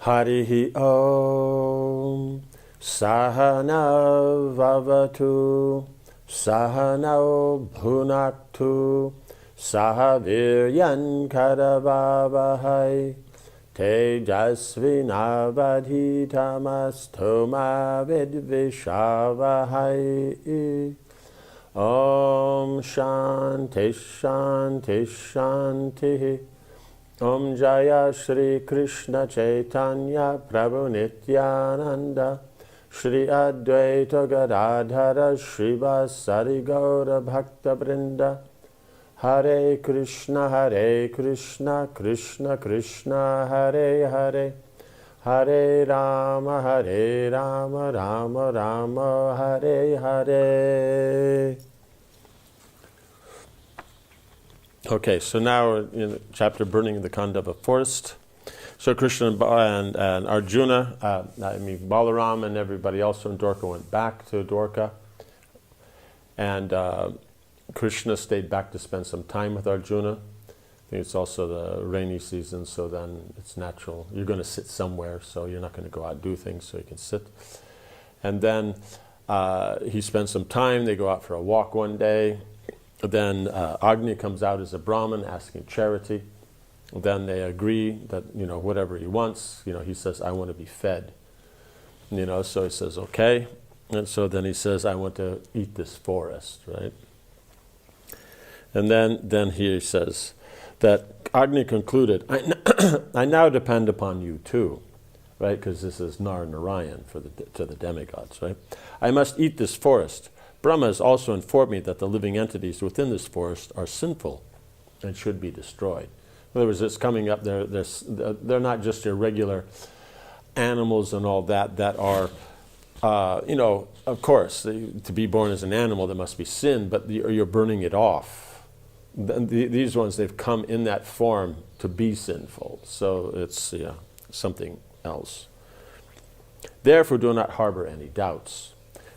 Harihi Om Sahana Vavatu Sahano Bhunaktu Sahaviryan Karavavahai Tejasvinavadhitamastu ma vidvishavahai. Om Shanti Shanti Shanti. Om Jaya Shri Krishna Chaitanya Prabhu Nityananda Shri Advaita Gadadhara Srivasari Gaura Bhakta Vrinda. Hare Krishna Krishna Krishna Hare Hare Hare Rama Rama Rama Hare Hare. Okay, so now in the chapter Burning the Khandava Forest. So Krishna and Arjuna, Balaram and everybody else from Dwarka went back to Dwarka. And Krishna stayed back to spend some time with Arjuna. I think it's also the rainy season, so then it's natural. You're going to sit somewhere, so you're not going to go out and do things, so you can sit. And then he spends some time. They go out for a walk one day. Then Agni comes out as a Brahmin asking charity. Then they agree that, whatever he wants, he says, I want to be fed. So he says, okay. And so then he says, I want to eat this forest, right? And then he says that Agni concluded, I now depend upon you too, right? Because this is Nar Narayan to the demigods, right? I must eat this forest. Brahma has also informed me that the living entities within this forest are sinful and should be destroyed. In other words, it's coming up, they're not just irregular animals and all that are, of course, to be born as an animal, there must be sin, but you're burning it off. These ones, they've come in that form to be sinful. So it's something else. Therefore, do not harbor any doubts.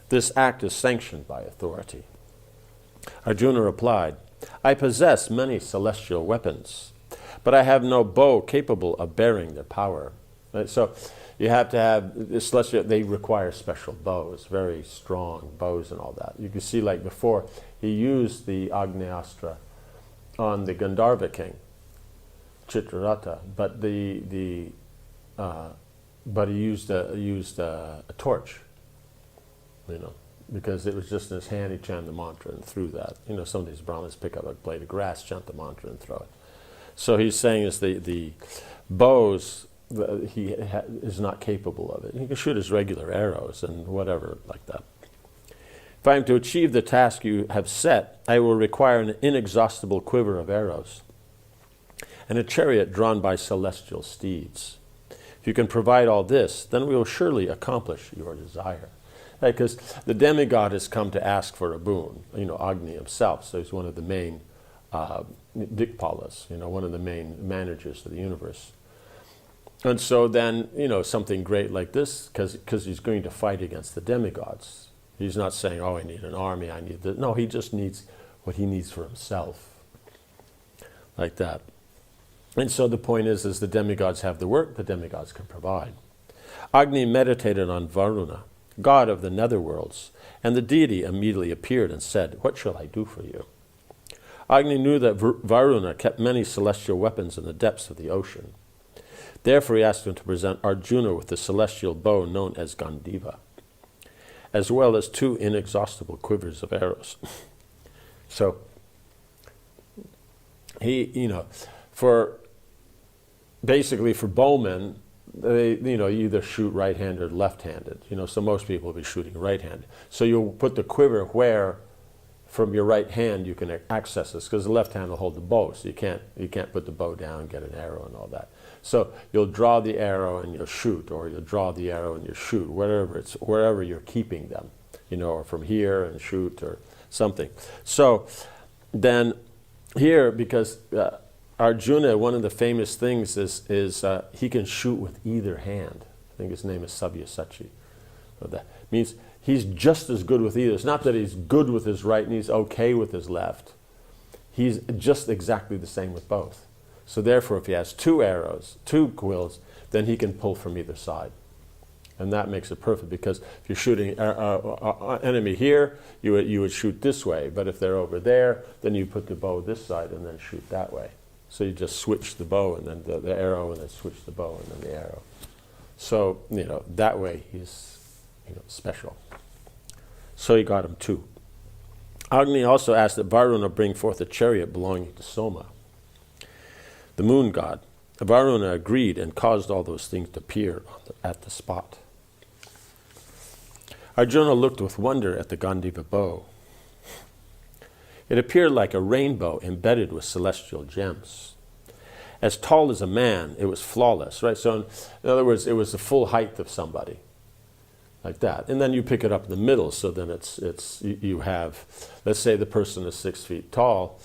This act is sanctioned by authority. Arjuna replied, I possess many celestial weapons, but I have no bow capable of bearing their power. Right? So you have to have the celestial, they require special bows, very strong bows and all that. You can see, like before, he used the Agnyastra on the Gandharva king, Chitraratha, but he used a torch. Because it was just in his hand, he chanted the mantra and threw that. Some of these Brahmins pick up a blade of grass, chant the mantra and throw it. So he's saying is the bows, he is not capable of it. He can shoot his regular arrows and whatever like that. If I am to achieve the task you have set, I will require an inexhaustible quiver of arrows and a chariot drawn by celestial steeds. If you can provide all this, then we will surely accomplish your desire. Because the demigod has come to ask for a boon, Agni himself, so he's one of the main Dikpalas, one of the main managers of the universe. And so then, something great like this, because he's going to fight against the demigods. He's not saying, I need an army, I need this. No, he just needs what he needs for himself, like that. And so the point is the demigods have the work, the demigods can provide. Agni meditated on Varuna, god of the netherworlds, and the deity immediately appeared and said, what shall I do for you? Agni knew that Varuna kept many celestial weapons in the depths of the ocean. Therefore he asked him to present Arjuna with the celestial bow known as Gandiva, as well as 2 inexhaustible quivers of arrows. So he, for bowmen, they, you either shoot right-handed or left-handed. So most people will be shooting right-handed. So you'll put the quiver where, from your right hand, you can access this, because the left hand will hold the bow. So you can't put the bow down, get an arrow, and all that. So you'll draw the arrow and you'll shoot, or you'll draw the arrow and you shoot, wherever you're keeping them, or from here and shoot or something. So then here, because Arjuna, one of the famous things is he can shoot with either hand. I think his name is Sabyasachi. So that means he's just as good with either. It's not that he's good with his right and he's okay with his left. He's just exactly the same with both. So therefore, if he has 2 arrows, 2 quills, then he can pull from either side. And that makes it perfect, because if you're shooting an enemy here, you would shoot this way. But if they're over there, then you put the bow this side and then shoot that way. So you just switch the bow and then the arrow, and then switch the bow and then the arrow. So, that way he's special. So he got him 2. Agni also asked that Varuna bring forth a chariot belonging to Soma, the moon god. Varuna agreed and caused all those things to appear at the spot. Arjuna looked with wonder at the Gandiva bow. It appeared like a rainbow embedded with celestial gems. As tall as a man, it was flawless, right? So in other words, it was the full height of somebody, like that. And then you pick it up in the middle, so then you have, let's say the person is 6 feet tall,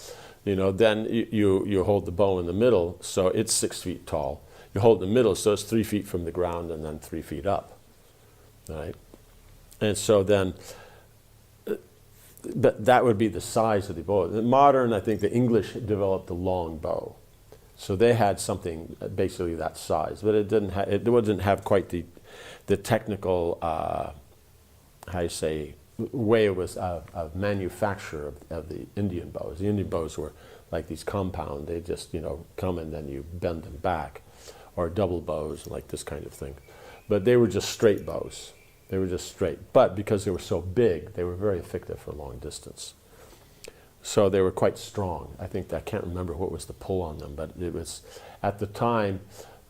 then you hold the bow in the middle, so it's 6 feet tall. You hold the middle, so it's 3 feet from the ground and then 3 feet up, right? And so then, that would be the size of the bow. In modern, I think the English developed the long bow. So they had something basically that size, but it didn't have quite the technical, way it was of manufacture of the Indian bows. The Indian bows were like these compound. They just, come and then you bend them back, or double bows, like this kind of thing. But they were just straight bows. They were just straight. But because they were so big, they were very effective for long distance. So they were quite strong. I can't remember what was the pull on them, but it was, at the time,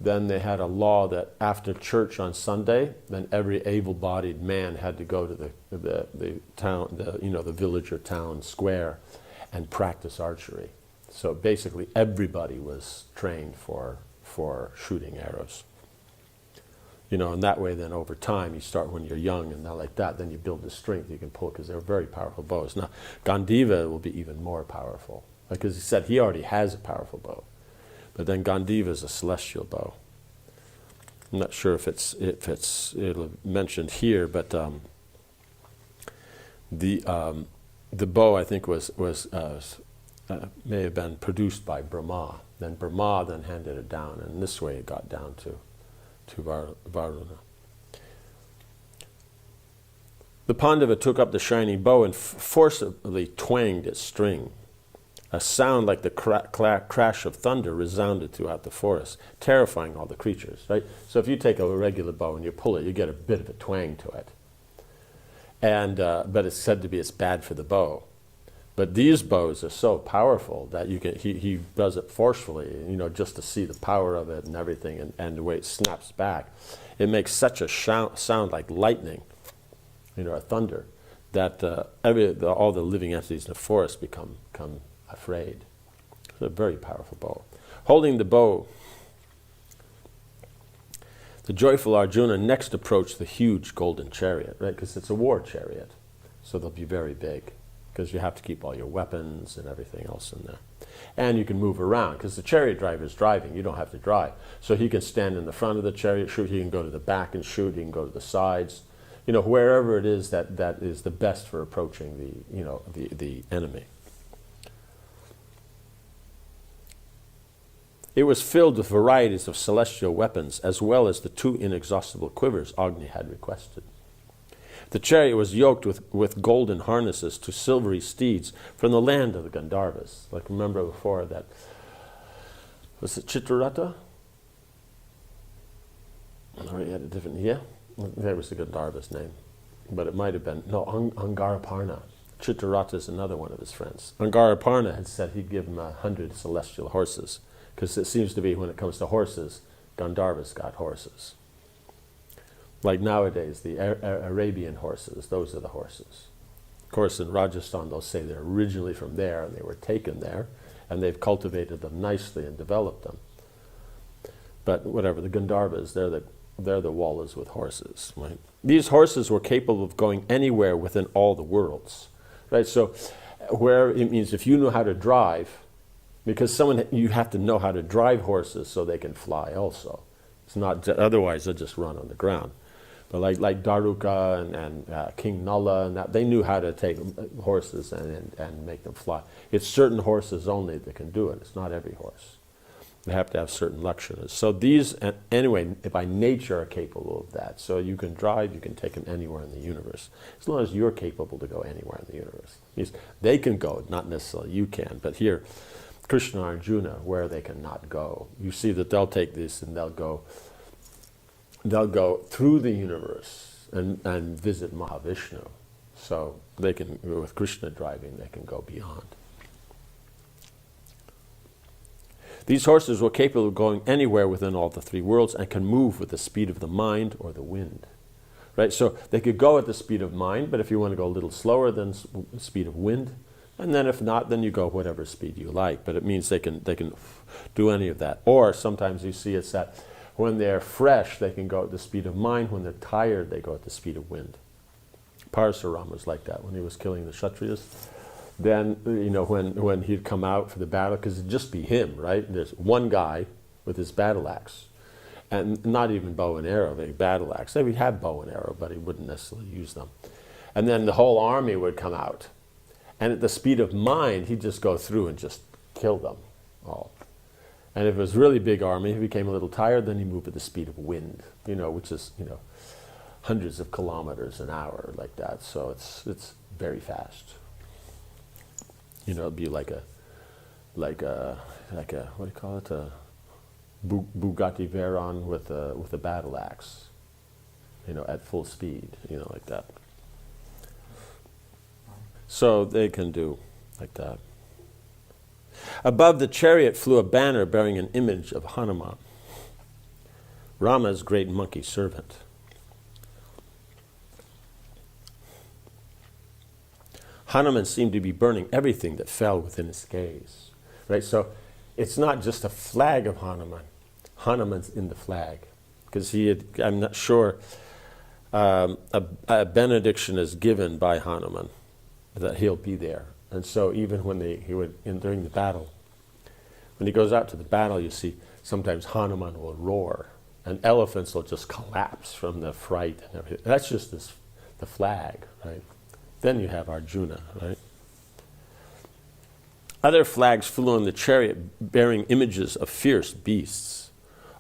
then they had a law that after church on Sunday, then every able-bodied man had to go to the town, the village or town square and practice archery. So basically everybody was trained for shooting arrows. And that way then over time, you start when you're young and not like that, then you build the strength you can pull, because they're very powerful bows. Now, Gandiva will be even more powerful, because he said he already has a powerful bow. But then Gandiva is a celestial bow. I'm not sure if it'll mentioned here, but the bow, I think, was may have been produced by Brahma. Then Brahma then handed it down, and this way it got down to Varuna. The Pandava took up the shining bow and forcibly twanged its string. A sound like the crash of thunder resounded throughout the forest, terrifying all the creatures, right? So if you take a regular bow and you pull it, you get a bit of a twang to it. And but it's said to be it's bad for the bow. But these bows are so powerful that he does it forcefully, just to see the power of it and everything, and the way it snaps back. It makes such a sound like lightning, a thunder, that all the living entities in the forest become afraid. It's a very powerful bow. Holding the bow, the joyful Arjuna next approached the huge golden chariot, right? Because it's a war chariot, so they'll be very big, because you have to keep all your weapons and everything else in there. And you can move around, because the chariot driver is driving. You don't have to drive. So he can stand in the front of the chariot, shoot. He can go to the back and shoot. He can go to the sides. Wherever it is that is the best for approaching the enemy. It was filled with varieties of celestial weapons, as well as the 2 inexhaustible quivers Agni had requested. The chariot was yoked with golden harnesses to silvery steeds from the land of the Gandharvas. Like, remember before that, was it Chitraratha? Or he had a different, that was the Gandharva's name. But it might have been, Angaraparna. Chitraratha is another one of his friends. Angaraparna had said he'd give him 100 celestial horses, because it seems to be, when it comes to horses, Gandharvas got horses. Like nowadays, the Arabian horses, those are the horses. Of course, in Rajasthan, they'll say they're originally from there, and they were taken there, and they've cultivated them nicely and developed them. But whatever, the Gandharvas, they're the Wallas with horses, right? These horses were capable of going anywhere within all the worlds, right? So, where it means if you know how to drive, because you have to know how to drive horses so they can fly also. It's not, otherwise they'll just run on the ground. But like Daruka and King Nala, and that, they knew how to take horses and make them fly. It's certain horses only that can do it. It's not every horse. They have to have certain lakshanas. So these, anyway, by nature are capable of that. So you can drive, you can take them anywhere in the universe. As long as you're capable to go anywhere in the universe. They can go, not necessarily you can. But here, Krishna and Arjuna, where they cannot go. You see that they'll take this and they'll go through the universe and visit Mahavishnu. So they can, with Krishna driving, they can go beyond. These horses were capable of going anywhere within all the three worlds and can move with the speed of the mind or the wind. Right? So they could go at the speed of mind, but if you want to go a little slower than the speed of wind, and then if not, then you go whatever speed you like. But it means they can do any of that. Or sometimes you see it's that when they're fresh, they can go at the speed of mind. When they're tired, they go at the speed of wind. Parasurama was like that when he was killing the Kshatriyas. Then, when he'd come out for the battle, because it'd just be him, right? There's one guy with his battle axe. And not even bow and arrow, a battle axe. They would have bow and arrow, but he wouldn't necessarily use them. And then the whole army would come out. And at the speed of mind, he'd just go through and just kill them all. And if it was a really big army, if he became a little tired, then he moved at the speed of wind, which is, hundreds of kilometers an hour like that. So it's very fast. It'd be like a what do you call it? A Bugatti Veyron with a battle axe, at full speed, like that. So they can do like that. Above the chariot flew a banner bearing an image of Hanuman, Rama's great monkey servant. Hanuman seemed to be burning everything that fell within his gaze. Right? So it's not just a flag of Hanuman. Hanuman's in the flag. Because I'm not sure, a benediction is given by Hanuman that he'll be there. And so even when during the battle, when he goes out to the battle, you see sometimes Hanuman will roar and elephants will just collapse from the fright and everything. That's just the flag, right? Then you have Arjuna, right? Other flags flew on the chariot bearing images of fierce beasts.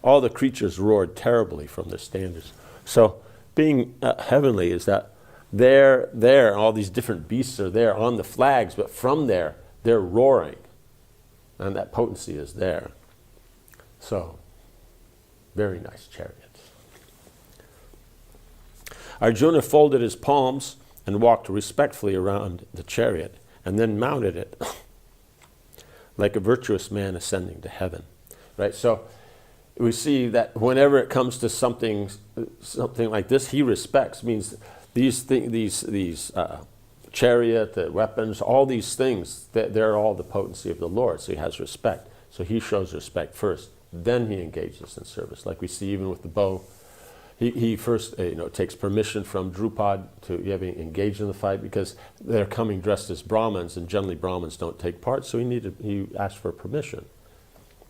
All the creatures roared terribly from their standards. So being heavenly is that there, all these different beasts are there on the flags, but from there, they're roaring. And that potency is there. So, very nice chariot. Arjuna folded his palms and walked respectfully around the chariot, and then mounted it like a virtuous man ascending to heaven. Right? So we see that whenever it comes to something like this, he respects. Means these chariot, the weapons, all these things, they're all the potency of the Lord. So he has respect. So he shows respect first. Then he engages in service. Like we see even with the bow. He first takes permission from Drupad to engage in the fight because they're coming dressed as Brahmins, and generally Brahmins don't take part, so he asked for permission.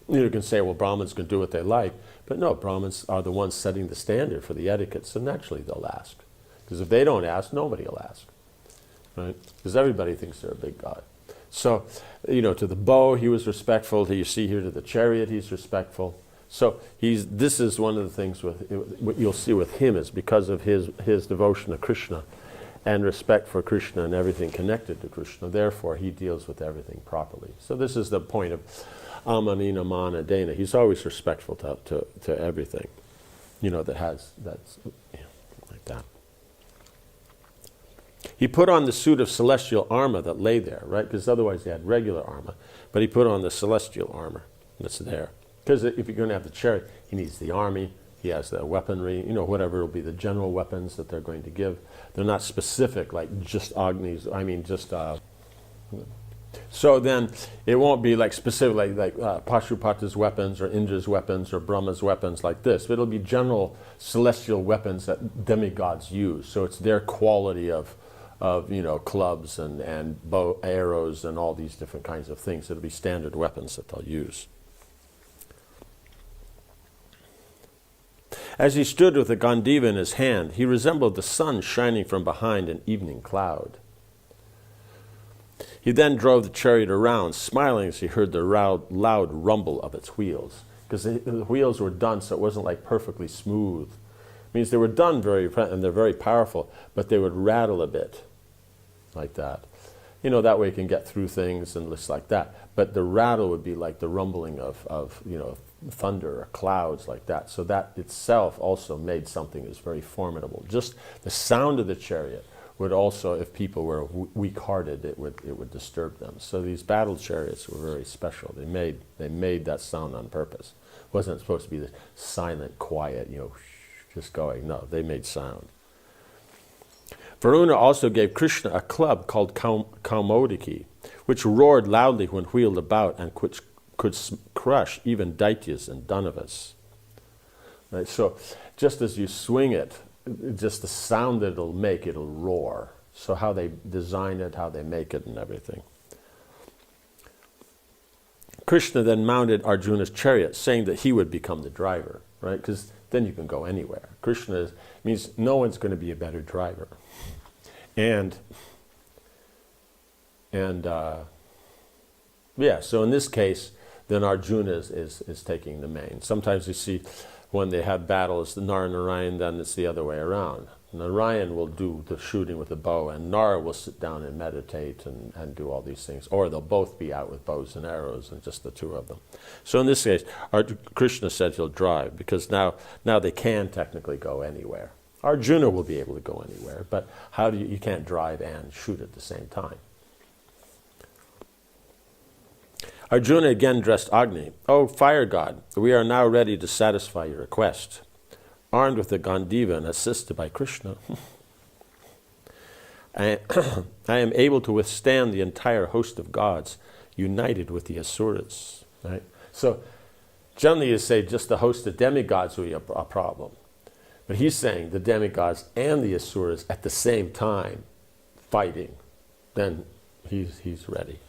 You can say, well, Brahmins can do what they like, but no, Brahmins are the ones setting the standard for the etiquette, so naturally they'll ask. Because if they don't ask, nobody will ask, right? Because everybody thinks they're a big god. So, to the bow, he was respectful. You see here to the chariot, he's respectful. So this is one of the things what you'll see with him is because of his devotion to Krishna and respect for Krishna and everything connected to Krishna. Therefore, he deals with everything properly. So this is the point of Amanina Mana Dana. He's always respectful to everything, that's like that. He put on the suit of celestial armor that lay there, right? Because otherwise he had regular armor. But he put on the celestial armor that's there. Because if you're going to have the chariot, he needs the army, he has the weaponry, whatever will be the general weapons that they're going to give. They're not specific, like just Agni's, so then it won't be like specific, like Pashupata's weapons or Indra's weapons or Brahma's weapons like this. But it'll be general celestial weapons that demigods use. So it's their quality of clubs and bow arrows and all these different kinds of things. It'll be standard weapons that they'll use. As he stood with the Gandiva in his hand, he resembled the sun shining from behind an evening cloud. He then drove the chariot around, smiling as he heard the loud rumble of its wheels. Because the wheels were done so it wasn't like perfectly smooth. It means they were done and they're very powerful, but they would rattle a bit like that. That way you can get through things and just like that. But the rattle would be like the rumbling of thunder or clouds like that. So that itself also made something that's very formidable. Just the sound of the chariot would also, if people were weak-hearted, it would disturb them. So these battle chariots were very special. They made that sound on purpose. It wasn't supposed to be the silent, quiet, just going. No, they made sound. Varuna also gave Krishna a club called Kaumodiki, which roared loudly when wheeled about and which could crush even Daityas and Danavas. Right? So just as you swing it, just the sound that it'll make, it'll roar. So how they design it, how they make it and everything. Krishna then mounted Arjuna's chariot, saying that he would become the driver, right? Because then you can go anywhere. Krishna means no one's going to be a better driver. And so in this case, then Arjuna is taking the main. Sometimes you see when they have battles, Nara and Narayan, then it's the other way around. Narayan will do the shooting with the bow, and Nara will sit down and meditate and do all these things. Or they'll both be out with bows and arrows, and just the two of them. So in this case, Krishna said he'll drive, because now they can technically go anywhere. Arjuna will be able to go anywhere, but you can't drive and shoot at the same time. Arjuna again addressed Agni. "O fire god, we are now ready to satisfy your request. Armed with the Gandiva and assisted by Krishna, I am able to withstand the entire host of gods united with the Asuras." Right? So generally you say just the host of demigods will be a problem. But he's saying the demigods and the Asuras at the same time fighting, then he's ready.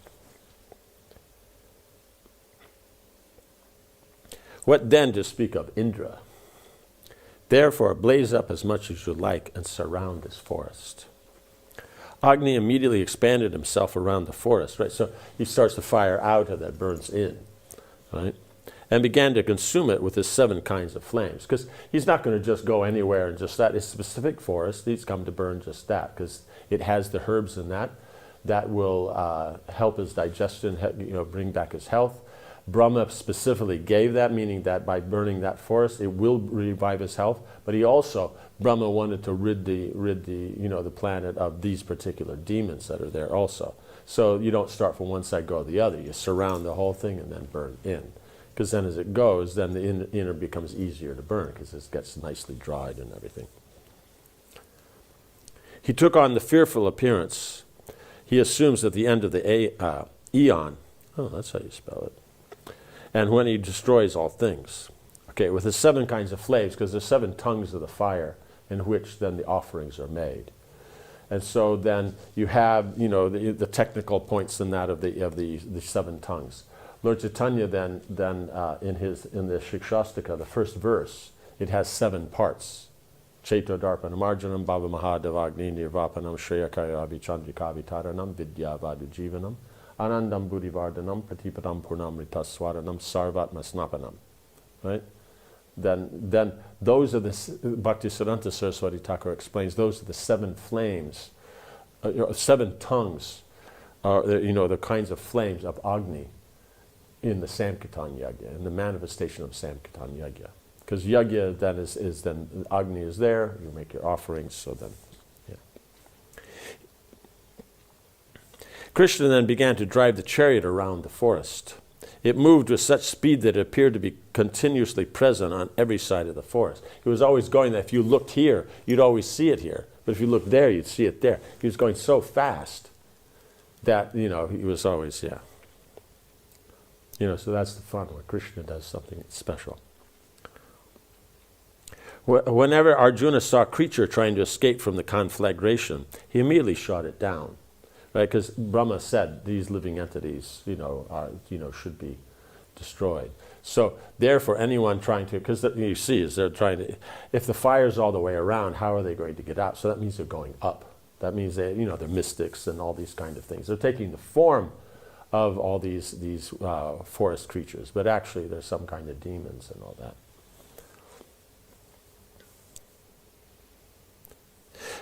What then to speak of Indra? Therefore blaze up as much as you like and surround this forest. Agni immediately expanded himself around the forest, right? So he starts the fire out and that burns in, right? And began to consume it with his 7 kinds of flames. Because he's not going to just go anywhere and just that. It's a specific forest. He's come to burn just that because it has the herbs in that will help his digestion, bring back his health. Brahma specifically gave that, meaning that by burning that forest, it will revive his health. But Brahma wanted to rid the planet of these particular demons that are there also. So you don't start from one side, go the other. You surround the whole thing and then burn in. Because then as it goes, then the inner becomes easier to burn because it gets nicely dried and everything. He took on the fearful appearance. He assumes at the end of the eon, that's how you spell it, and when he destroys all things. Okay, with the 7 kinds of flames, because there's 7 tongues of the fire in which then the offerings are made. And so then you have, the technical points in that of the 7 tongues. Lord Chaitanya then in the Shikshastika, the first verse, it has 7 parts. Chaito Darpanam Arjanam Bhava Mahadavagni Nirvapanam Shreyakaya Abhichandrika Vitaranam Vidya Vadu Jivanam Anandam Buddhivardhanam Pratipadam Purnamrita Swaranam Sarvatma Snapanam. Right? Then those are the Bhaktisiddhanta Saraswati Thakur explains, those are the 7 flames, 7 tongues, the kinds of flames of Agni in the Sankirtan Yagya, in the manifestation of Sankirtan Yagya. Because Yagya then is then Agni is there, you make your offerings, so then, yeah. Krishna then began to drive the chariot around the forest. It moved with such speed that it appeared to be continuously present on every side of the forest. It was always going there. If you looked here, you'd always see it here. But if you looked there, you'd see it there. He was going so fast that, he was always, yeah. So that's the fun when Krishna does something special. Whenever Arjuna saw a creature trying to escape from the conflagration, he immediately shot it down, right? Because Brahma said these living entities, should be destroyed. So therefore, anyone trying to, because you see, is they're trying to, if the fire's all the way around, how are they going to get out? So that means they're going up. That means they're mystics and all these kind of things. They're taking the form of all these forest creatures, but actually there's some kind of demons and all that.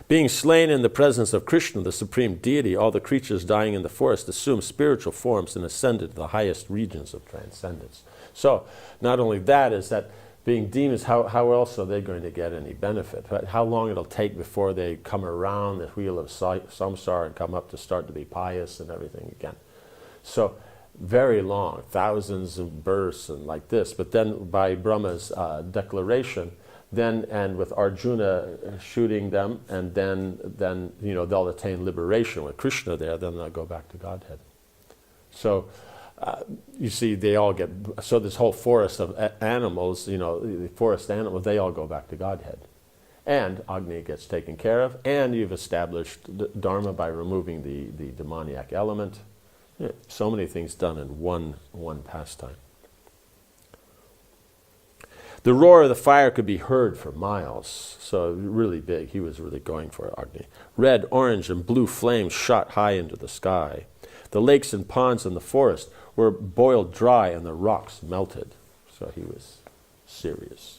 Being slain in the presence of Krishna, the supreme deity, all the creatures dying in the forest assumed spiritual forms and ascended to the highest regions of transcendence. So, not only that, is that being demons, how else are they going to get any benefit? Right? How long it'll take before they come around the wheel of samsara and come up to start to be pious and everything again. So, very long, thousands of births and like this. But then by Brahma's declaration, and with Arjuna shooting them, and then they'll attain liberation. With Krishna there, then they'll go back to Godhead. So you see, they all get, so this whole forest of animals, the forest animals, they all go back to Godhead. And Agni gets taken care of, and you've established Dharma by removing the demoniac element. Yeah, so many things done in one pastime. The roar of the fire could be heard for miles, so really big. He was really going for it, Agni. Red, orange, and blue flames shot high into the sky. The lakes and ponds in the forest were boiled dry and the rocks melted. So he was serious.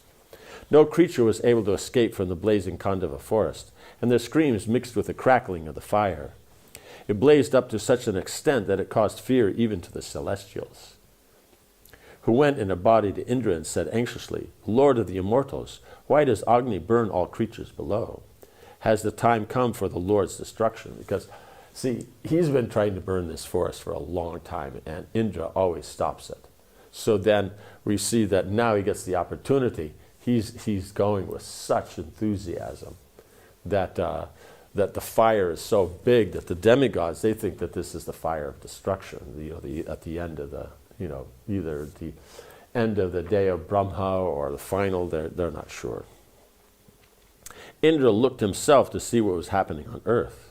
No creature was able to escape from the blazing Khandava forest, and their screams mixed with the crackling of the fire. It blazed up to such an extent that it caused fear even to the celestials, who went in a body to Indra and said anxiously, "Lord of the immortals, why does Agni burn all creatures below? Has the time come for the Lord's destruction?" Because, see, he's been trying to burn this forest for a long time, and Indra always stops it. So then we see that now he gets the opportunity. He's going with such enthusiasm that the fire is so big that the demigods, they think that this is the fire of destruction, at the end of the, either the end of the day of Brahma or the final, they're not sure. Indra looked himself to see what was happening on earth.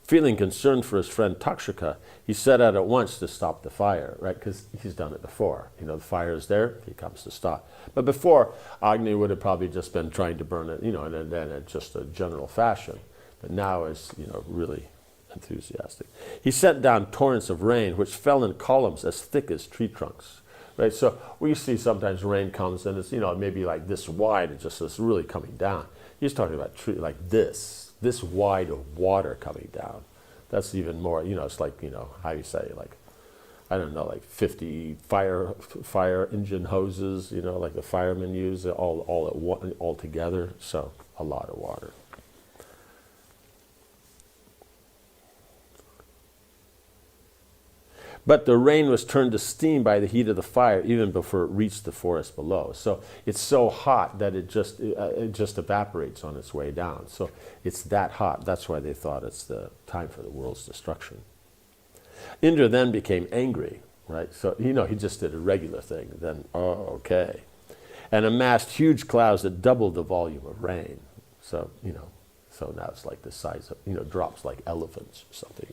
Feeling concerned for his friend Takshaka, he set out at once to stop the fire, right? Because he's done it before. The fire is there, he comes to stop. But before, Agni would have probably just been trying to burn it, in just a general fashion. But now is, really enthusiastic. He sent down torrents of rain, which fell in columns as thick as tree trunks, right? So we see sometimes rain comes and it's, maybe like this wide, it's really coming down. He's talking about tree like this wide of water coming down. That's even more, it's like, how you say, like, I don't know, like 50 fire engine hoses, like the firemen use, all together. So a lot of water. But the rain was turned to steam by the heat of the fire even before it reached the forest below. So it's so hot that it just evaporates on its way down. So it's that hot. That's why they thought it's the time for the world's destruction. Indra then became angry, right? So, he just did a regular thing. Then, okay. And amassed huge clouds that doubled the volume of rain. So, so now it's like the size of, drops like elephants or something,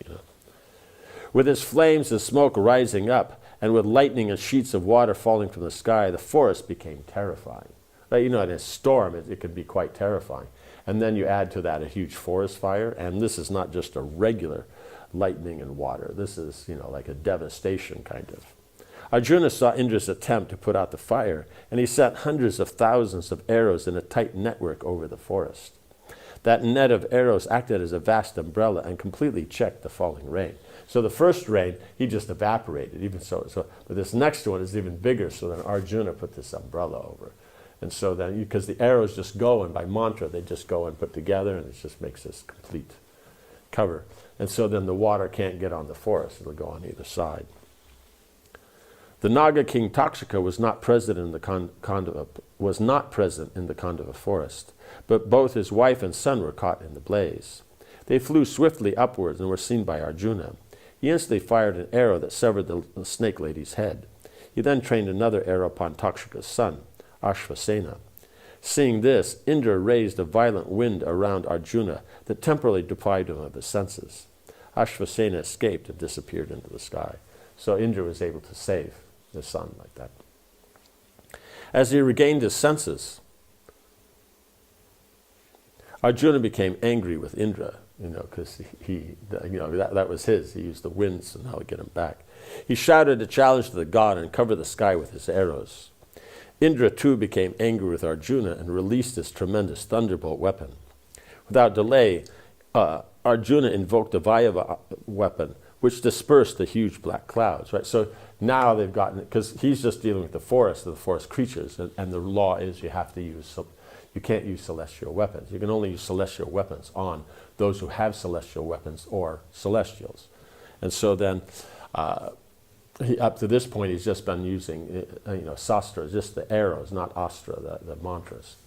With its flames and smoke rising up, and with lightning and sheets of water falling from the sky, the forest became terrifying. Right? In a storm, it can be quite terrifying. And then you add to that a huge forest fire, and this is not just a regular lightning and water. This is, like a devastation kind of. Arjuna saw Indra's attempt to put out the fire, and he sent hundreds of thousands of arrows in a tight network over the forest. That net of arrows acted as a vast umbrella and completely checked the falling rain. So the first rain, he just evaporated, even so. But this next one is even bigger, so then Arjuna put this umbrella over. And so then, because the arrows just go, and by mantra, they just go and put together, and it just makes this complete cover. And so then the water can't get on the forest, it'll go on either side. The Naga king Takshaka was not present in the Khandava forest, but both his wife and son were caught in the blaze. They flew swiftly upwards and were seen by Arjuna. He instantly fired an arrow that severed the snake lady's head. He then trained another arrow upon Takshaka's son, Ashvasena. Seeing this, Indra raised a violent wind around Arjuna that temporarily deprived him of his senses. Ashvasena escaped and disappeared into the sky. So Indra was able to save his son like that. As he regained his senses, Arjuna became angry with Indra. because that was his. He used the wind, so now we get him back. He shouted a challenge to the god and covered the sky with his arrows. Indra too became angry with Arjuna and released his tremendous thunderbolt weapon. Without delay, Arjuna invoked the Vayava weapon, which dispersed the huge black clouds. Right. So now they've gotten it, because he's just dealing with the forest creatures, and the law is you have to use. You can't use celestial weapons. You can only use celestial weapons on those who have celestial weapons or celestials. And so then, up to this point, he's just been using, sastra, just the arrows, not astra, the mantras.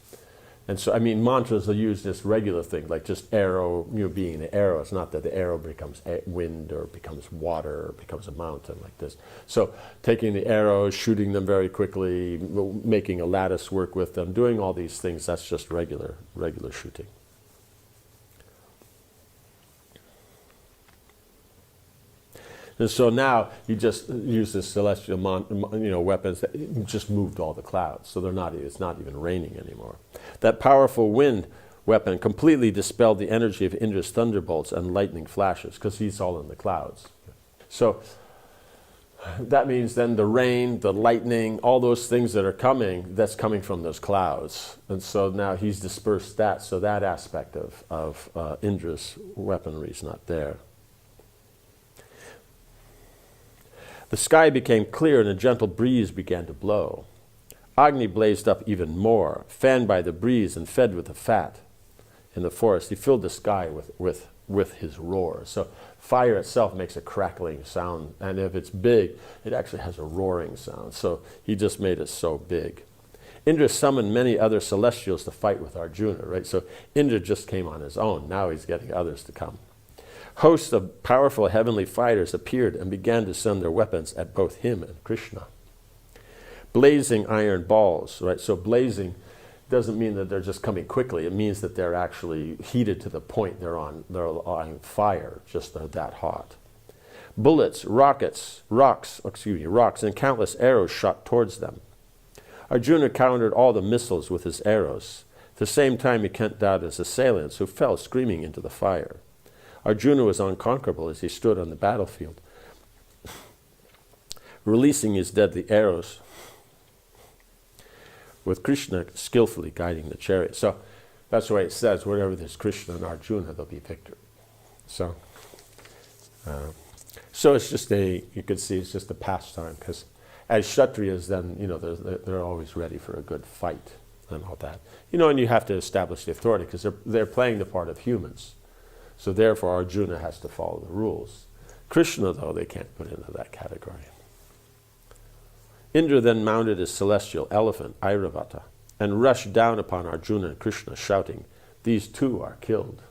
And so, mantras are used as regular things, like just arrow, being an arrow. It's not that the arrow becomes wind or becomes water or becomes a mountain like this. So taking the arrows, shooting them very quickly, making a lattice work with them, doing all these things, that's just regular shooting. And so now you just use this celestial weapons that just moved all the clouds. So it's not even raining anymore. That powerful wind weapon completely dispelled the energy of Indra's thunderbolts and lightning flashes, because he's all in the clouds. So that means then the rain, the lightning, all those things that are coming, that's coming from those clouds. And so now he's dispersed that, so that aspect of Indra's weaponry is not there. The sky became clear and a gentle breeze began to blow. Agni blazed up even more, fanned by the breeze and fed with the fat in the forest. He filled the sky with his roar. So fire itself makes a crackling sound, and if it's big, it actually has a roaring sound. So he just made it so big. Indra summoned many other celestials to fight with Arjuna, right? So Indra just came on his own. Now he's getting others to come. Hosts of powerful heavenly fighters appeared and began to send their weapons at both him and Krishna. Blazing iron balls, right? So blazing doesn't mean that they're just coming quickly. It means that they're actually heated to the point they're on fire, just they're that hot. Bullets, rocks, and countless arrows shot towards them. Arjuna countered all the missiles with his arrows. At the same time, he cut down his assailants, who fell screaming into the fire. Arjuna was unconquerable as he stood on the battlefield, releasing his deadly arrows, with Krishna skillfully guiding the chariot. So that's why it says, wherever there's Krishna and Arjuna, there'll be victory. So it's just you could see it's just a pastime, because as Kshatriyas, then, they're always ready for a good fight and all that. And you have to establish the authority, because they're playing the part of humans. So therefore, Arjuna has to follow the rules. Krishna, though, they can't put into that category. Indra then mounted his celestial elephant, Airavata, and rushed down upon Arjuna and Krishna, shouting, "These two are killed."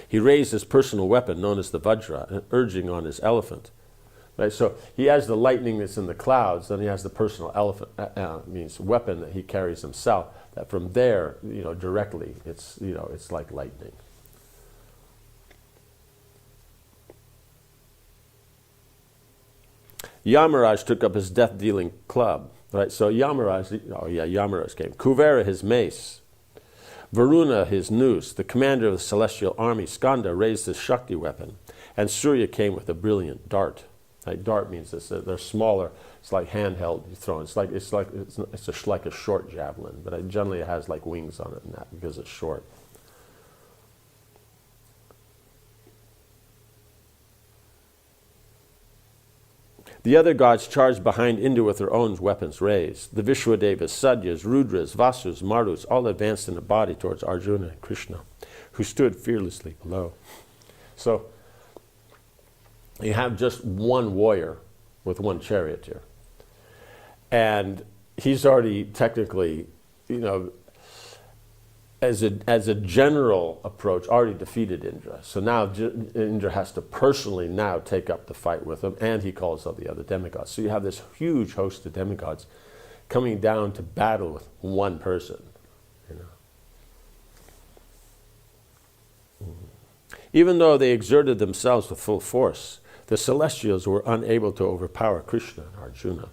He raised his personal weapon, known as the Vajra, and urging on his elephant. Right? So he has the lightning that's in the clouds, then he has the personal elephant, means weapon that he carries himself. That from there, directly, it's like lightning. Yamaraj took up his death-dealing club. Right? So Yamaraj came. Kuvera, his mace. Varuna, his noose. The commander of the celestial army, Skanda, raised his Shakti weapon. And Surya came with a brilliant dart. Like dart means this, they're smaller. It's like handheld thrown. It's like a short javelin, but generally it has like wings on it and that because it's short. The other gods charged behind Indra with their own weapons raised. The Vishwadevas, Sadyas, Rudras, Vasus, Marus all advanced in a body towards Arjuna and Krishna, who stood fearlessly below. So you have just one warrior with one charioteer. And he's already technically, as a general approach, already defeated Indra. So now Indra has to personally now take up the fight with him, and he calls out the other demigods. So you have this huge host of demigods coming down to battle with one person. Even though they exerted themselves with full force, the celestials were unable to overpower Krishna and Arjuna.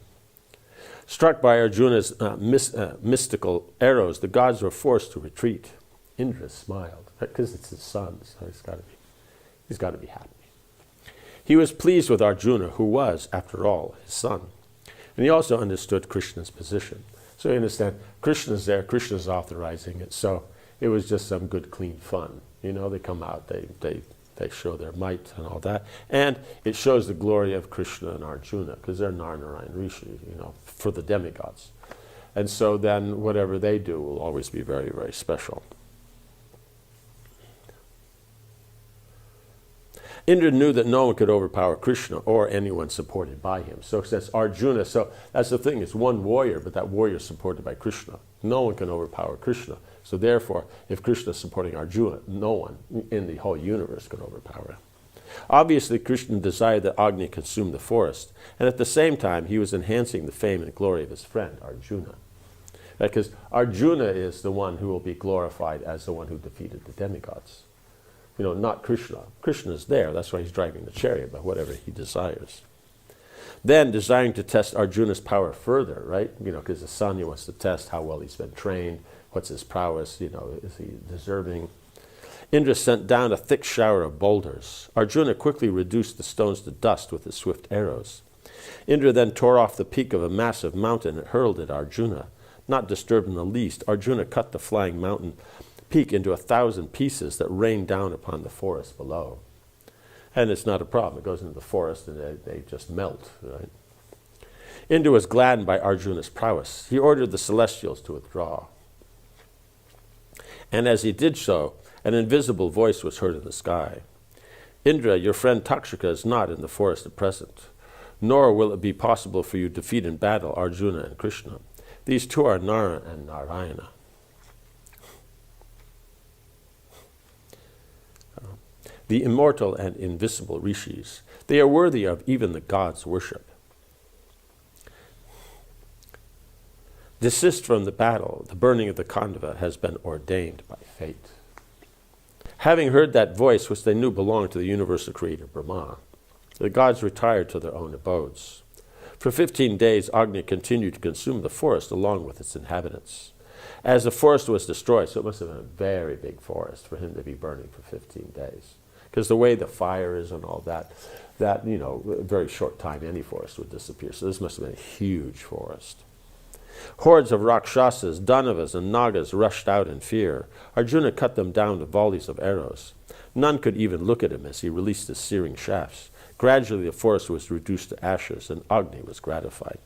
Struck by Arjuna's mystical arrows, the gods were forced to retreat. Indra smiled, because it's his son, so he's got to be happy. He was pleased with Arjuna, who was, after all, his son. And he also understood Krishna's position. So you understand, Krishna's there, Krishna's authorizing it, so it was just some good, clean fun. You know, they come out, they show their might and all that. And it shows the glory of Krishna and Arjuna, because they're Nar-Narayan Rishi, you know, for the demigods. And so then whatever they do will always be very, very special. Indra knew that no one could overpower Krishna or anyone supported by him. So since Arjuna, so that's the thing, it's one warrior, but that warrior is supported by Krishna. No one can overpower Krishna. So therefore, if Krishna is supporting Arjuna, no one in the whole universe could overpower him. Obviously, Krishna desired that Agni consume the forest, and at the same time, he was enhancing the fame and glory of his friend, Arjuna. Because Arjuna is the one who will be glorified as the one who defeated the demigods. You know, not Krishna. Krishna is there, that's why he's driving the chariot, but whatever he desires. Then, desiring to test Arjuna's power further, right? You know, because the son, he wants to test how well he's been trained, what's his prowess, you know, is he deserving? Indra sent down a thick shower of boulders. Arjuna quickly reduced the stones to dust with his swift arrows. Indra then tore off the peak of a massive mountain and hurled at Arjuna. Not disturbed in the least, Arjuna cut the flying mountain peak into 1,000 pieces that rained down upon the forest below. And it's not a problem. It goes into the forest and they just melt, right? Indra was gladdened by Arjuna's prowess. He ordered the celestials to withdraw. And as he did so, an invisible voice was heard in the sky. Indra, your friend Takshaka is not in the forest at present, nor will it be possible for you to defeat in battle Arjuna and Krishna. These two are Nara and Narayana. The immortal and invisible rishis. They are worthy of even the gods' worship. Desist from the battle. The burning of the Khandava has been ordained by fate. Having heard that voice, which they knew belonged to the universal creator Brahma, the gods retired to their own abodes. For 15 days, Agni continued to consume the forest along with its inhabitants. As the forest was destroyed, so it must have been a very big forest for him to be burning for 15 days. Because the way the fire is and all that, you know, a very short time any forest would disappear. So this must have been a huge forest. Hordes of Rakshasas, Danavas, and Nagas rushed out in fear. Arjuna cut them down with volleys of arrows. None could even look at him as he released his searing shafts. Gradually the forest was reduced to ashes and Agni was gratified.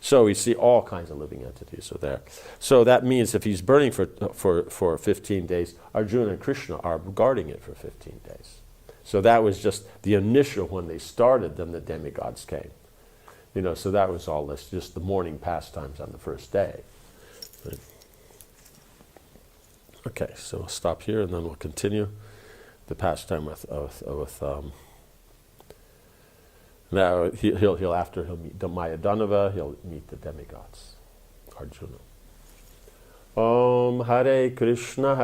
So we see all kinds of living entities are there. So that means if he's burning for 15 days, Arjuna and Krishna are guarding it for 15 days. So that was just the initial when they started, then the demigods came. You know, so that was all this, just the morning pastimes on the first day. Right. Okay, so we'll stop here and then we'll continue the pastime with now he'll meet the Maya Danava, he'll meet the demigods, Arjuna. Om Hare Krishna,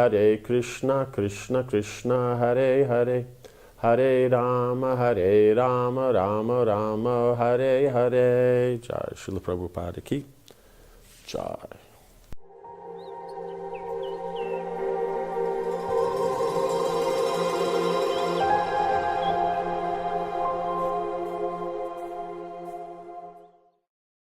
Krishna Krishna, Hare Hare, Hare Rama, Rama Rama, Hare Hare. Jai Srila Prabhupada ki Jai.